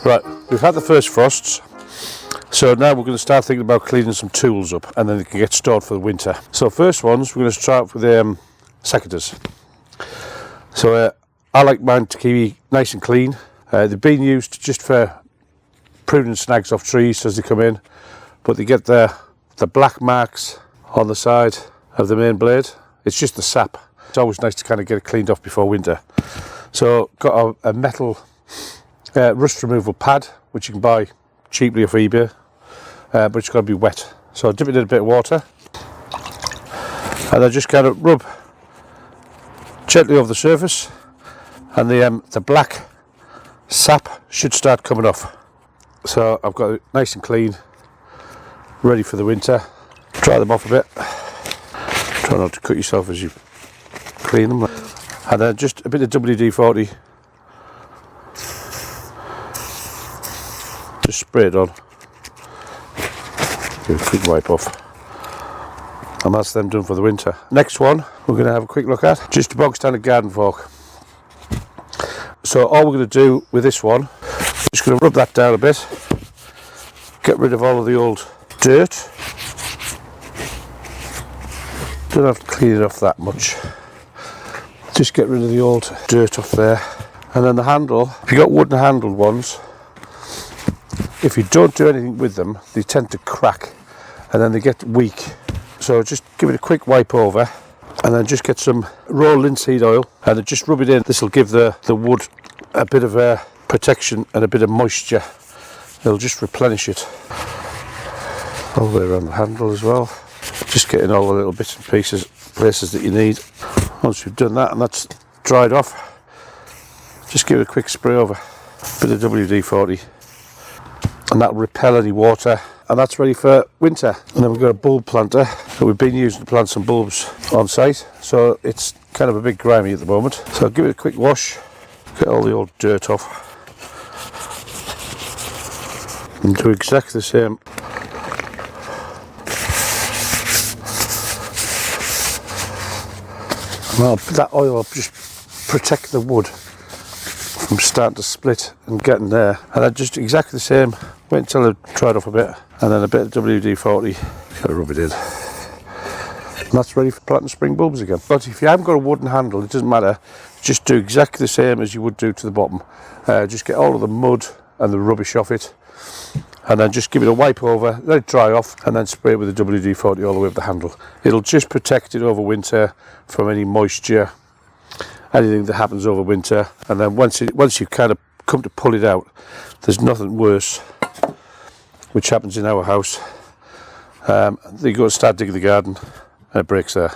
Right, we've had the first frosts, so now we're going to start thinking about cleaning some tools up, and then they can get stored for the winter. So first ones, we're going to start with secateurs. So I like mine to keep nice and clean. They've been used just for pruning snags off trees as they come in, but they get the black marks on the side of the main blade. It's just the sap. It's always nice to kind of get it cleaned off before winter. So got a metal rust removal pad, which you can buy cheaply off eBay, but it's got to be wet. So I dip it in a bit of water, and I just kind of rub gently over the surface, and the black sap should start coming off. So I've got it nice and clean, ready for the winter. Dry them off a bit. Try not to cut yourself as you clean them. And then just a bit of WD-40. Just spray it on. Give it a quick wipe off. And that's them done for the winter. Next one we're going to have a quick look at. Just a bog standard garden fork. So all we're going to do with this one, just going to rub that down a bit. Get rid of all of the old dirt. Don't have to clean it off that much. Just get rid of the old dirt off there. And then the handle, if you've got wooden handled ones, if you don't do anything with them, they tend to crack and then they get weak. So just give it a quick wipe over, and then just get some raw linseed oil and then just rub it in. This will give the wood a bit of protection and a bit of moisture. It'll just replenish it. All the way around the handle as well. Just getting all the little bits and pieces, places that you need. Once you've done that and that's dried off, just give it a quick spray over. A bit of WD-40, and that'll repel any water, and that's ready for winter. And then we've got a bulb planter that we've been using to plant some bulbs on site, so it's kind of a bit grimy at the moment. So I'll give it a quick wash, get all the old dirt off, and do exactly the same. Well, that oil will just protect the wood from starting to split and getting there. And then just exactly the same, wait until they've dried off a bit, and then a bit of WD-40, gotta rub it in. And that's ready for planting spring bulbs again. But if you haven't got a wooden handle, it doesn't matter, just do exactly the same as you would do to the bottom. Just get all of the mud and the rubbish off it, and then just give it a wipe over, let it dry off, and then spray it with the WD-40 all the way up the handle. It'll just protect it over winter from any moisture, anything that happens over winter. And then once you kind of come to pull it out, there's nothing worse, which happens in our house. You go to start digging the garden and it breaks there.